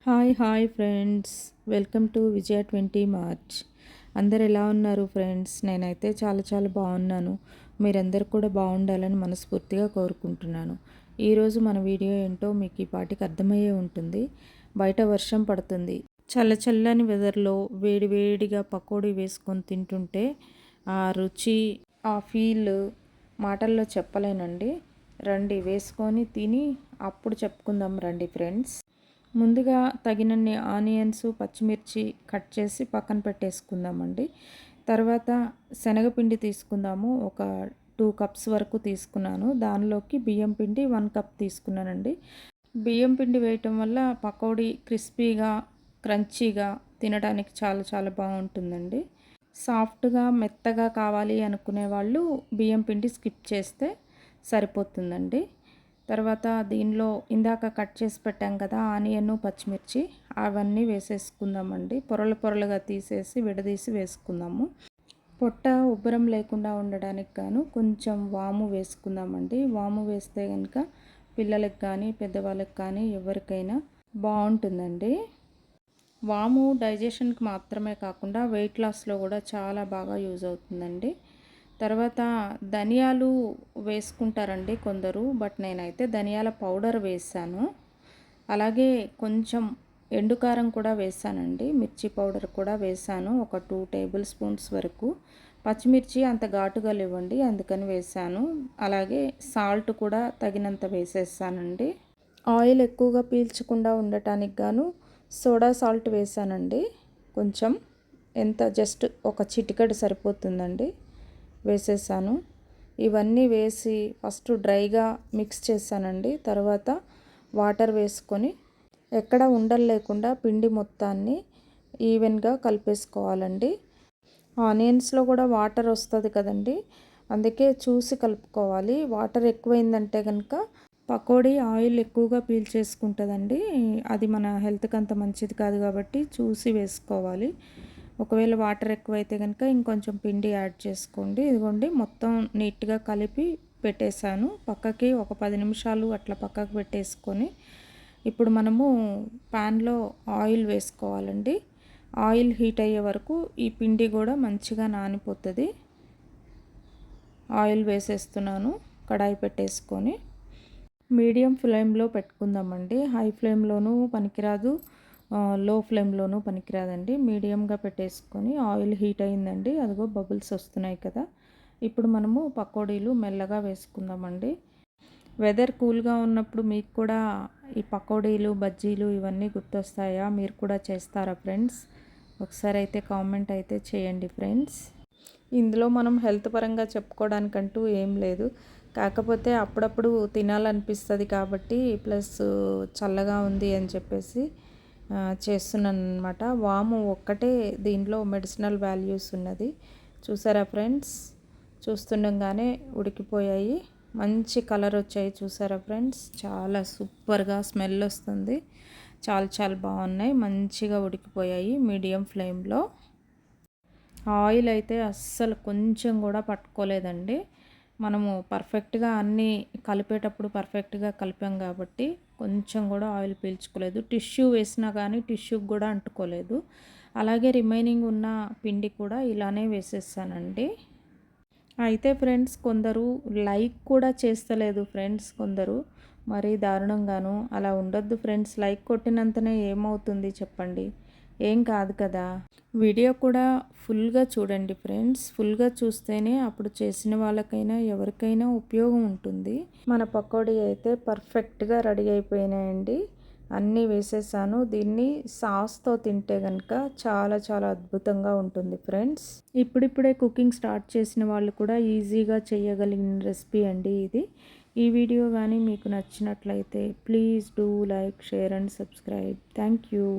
Hi friends. Welcome to Vijaya 20 March. అందరు ఎలా ఉన్నారు ఫ్రెండ్స్? నేనైతే చాలా బాగున్నాను. మీరందరూ కూడా బాగుండాలని మనస్ఫూర్తిగా కోరుకుంటున్నాను. ఈరోజు మన వీడియో ఏంటో మీకు ఈ పాటికి అర్థమయ్యే ఉంటుంది. బయట వర్షం పడుతుంది. చల్లని వెదర్లో వేడిగా పకోడీ వేసుకొని తింటుంటే ఆ రుచి, ఆ ఫీల్ మాటల్లో చెప్పలేనండి. రండి వేసుకొని తిని అప్పుడు చెప్పుకుందాం రండి ఫ్రెండ్స్. ముందుగా తగినన్ని ఆనియన్స్, పచ్చిమిర్చి కట్ చేసి పక్కన పెట్టేసుకుందామండి. తర్వాత శనగపిండి తీసుకుందాము. ఒక 2 కప్స్ వరకు తీసుకున్నాను. దానిలోకి బియ్యం పిండి 1 కప్ తీసుకున్నానండి. బియ్యం పిండి వేయటం వల్ల పకోడీ క్రిస్పీగా, క్రంచీగా తినడానికి చాలా బాగుంటుందండి. సాఫ్ట్గా, మెత్తగా కావాలి అనుకునే వాళ్ళు బియ్యం పిండి స్కిప్ చేస్తే సరిపోతుందండి. తర్వాత దీనిలో ఇందాక కట్ చేసి పెట్టాం కదా ఆనియన్, పచ్చిమిర్చి, అవన్నీ వేసేసుకుందామండి. పొరలుగా తీసేసి విడదీసి వేసుకుందాము. పొట్ట ఉబ్బరం లేకుండా ఉండడానికి గాను కొంచెం వాము వేసుకుందామండి. వాము వేస్తే కనుక పిల్లలకు కానీ పెద్దవాళ్ళకి కానీ ఎవరికైనా బాగుంటుందండి. వాము డైజెషన్కి మాత్రమే కాకుండా వెయిట్ లాస్లో కూడా చాలా బాగా యూజ్ అవుతుందండి. తర్వాత ధనియాలు వేసుకుంటారండి కొందరు, బట్ నేనైతే ధనియాల పౌడర్ వేసాను. అలాగే కొంచెం ఎండుకారం కూడా వేసానండి. మిర్చి పౌడర్ కూడా వేసాను, ఒక 2 టేబుల్ స్పూన్స్ వరకు. పచ్చిమిర్చి అంత ఘాటుగా లేవండి, అందుకని వేసాను. అలాగే సాల్ట్ కూడా తగినంత వేసేసానండి. ఆయిల్ ఎక్కువగా పీల్చకుండా ఉండటానికి గాను సోడా సాల్ట్ వేసానండి. కొంచెం, ఎంత జస్ట్ ఒక చిటికెడు సరిపోతుందండి, వేసేసాను. ఇవన్నీ వేసి ఫస్ట్ డ్రైగా మిక్స్ చేశానండి. తర్వాత వాటర్ వేసుకొని ఎక్కడ ఉండలు లేకుండా పిండి మొత్తాన్ని ఈవెన్గా కలిపేసుకోవాలండి. ఆనియన్స్లో కూడా వాటర్ వస్తుంది కదండి, అందుకే చూసి కలుపుకోవాలి. వాటర్ ఎక్కువైందంటే కనుక పకోడీ ఆయిల్ ఎక్కువగా పీల్చేసుకుంటుందండి. అది మన హెల్త్కి అంత మంచిది కాదు కాబట్టి చూసి వేసుకోవాలి. ఒకవేళ వాటర్ ఎక్కువైతే కనుక ఇంకొంచెం పిండి యాడ్ చేసుకోండి. ఇదిగోండి మొత్తం నీట్గా కలిపి పెట్టేశాను. పక్కకి ఒక 10 నిమిషాలు అట్లా పక్కకు పెట్టేసుకొని ఇప్పుడు మనము ప్యాన్లో ఆయిల్ వేసుకోవాలండి. ఆయిల్ హీట్ అయ్యే వరకు ఈ పిండి కూడా మంచిగా నానిపోతుంది. ఆయిల్ వేసేస్తున్నాను. కడాయి పెట్టేసుకొని మీడియం ఫ్లేమ్లో పెట్టుకుందామండి. హై ఫ్లేమ్లోనూ పనికిరాదు, లో ఫ్లేమ్లోనూ పనికిరాదండి. మీడియంగా పెట్టేసుకొని ఆయిల్ హీట్ అయిందండి. అదిగో బబుల్స్ వస్తున్నాయి కదా. ఇప్పుడు మనము పకోడీలు మెల్లగా వేసుకుందామండి. వెదర్ కూల్గా ఉన్నప్పుడు మీకు కూడా ఈ పకోడీలు, బజ్జీలు ఇవన్నీ గుర్తొస్తాయా? మీరు కూడా చేస్తారా ఫ్రెండ్స్? ఒకసారి అయితే కామెంట్ అయితే చేయండి ఫ్రెండ్స్. ఇందులో మనం హెల్త్ పరంగా చెప్పుకోవడానికంటూ ఏం లేదు. కాకపోతే అప్పుడప్పుడు తినాలనిపిస్తుంది కాబట్టి, ప్లస్ చల్లగా ఉంది అని చెప్పేసి చేస్తున్నాను అనమాట. వాము ఒక్కటే దీంట్లో మెడిసినల్ వాల్యూస్ ఉన్నది. చూసారా ఫ్రెండ్స్? చూస్తుండగానే ఉడికిపోయాయి, మంచి కలర్ వచ్చాయి. చూసారా ఫ్రెండ్స్? చాలా సూపర్గా స్మెల్ వస్తుంది. చాలా బాగున్నాయి, మంచిగా ఉడికిపోయాయి మీడియం ఫ్లేమ్లో. ఆయిల్ అయితే అస్సలు కొంచెం కూడా పట్టుకోలేదండి. మనము పర్ఫెక్ట్గా అన్నీ కలిపేటప్పుడు పర్ఫెక్ట్గా కలిపాం కాబట్టి కొంచెం కూడా ఆయిల్ పీల్చుకోలేదు. టిష్యూ వేసినా కానీ టిష్యూకి కూడా అంటుకోలేదు. అలాగే రిమైనింగ్ ఉన్న పిండి కూడా ఇలానే వేసేసానండి. అయితే ఫ్రెండ్స్, కొందరు లైక్ కూడా చేస్తలేదు ఫ్రెండ్స్. కొందరు మరీ దారుణంగాను. అలా ఉండొద్దు ఫ్రెండ్స్. లైక్ కొట్టినంతనే ఏమవుతుంది చెప్పండి? ఏం కాదు కదా. వీడియో కూడా ఫుల్గా చూడండి ఫ్రెండ్స్. ఫుల్గా చూస్తేనే అప్పుడు చేసిన వాళ్ళకైనా ఎవరికైనా ఉపయోగం ఉంటుంది. మన పకోడీ అయితే పర్ఫెక్ట్గా రెడీ అయిపోయినాయండి. అన్నీ వేసేసాను. దీన్ని సాస్తో తింటే కనుక చాలా అద్భుతంగా ఉంటుంది ఫ్రెండ్స్. ఇప్పుడిప్పుడే కుకింగ్ స్టార్ట్ చేసిన వాళ్ళు కూడా ఈజీగా చేయగలిగిన రెసిపీ అండి ఇది. ఈ వీడియో కానీ మీకు నచ్చినట్లయితే please do like, share and subscribe. Thank you.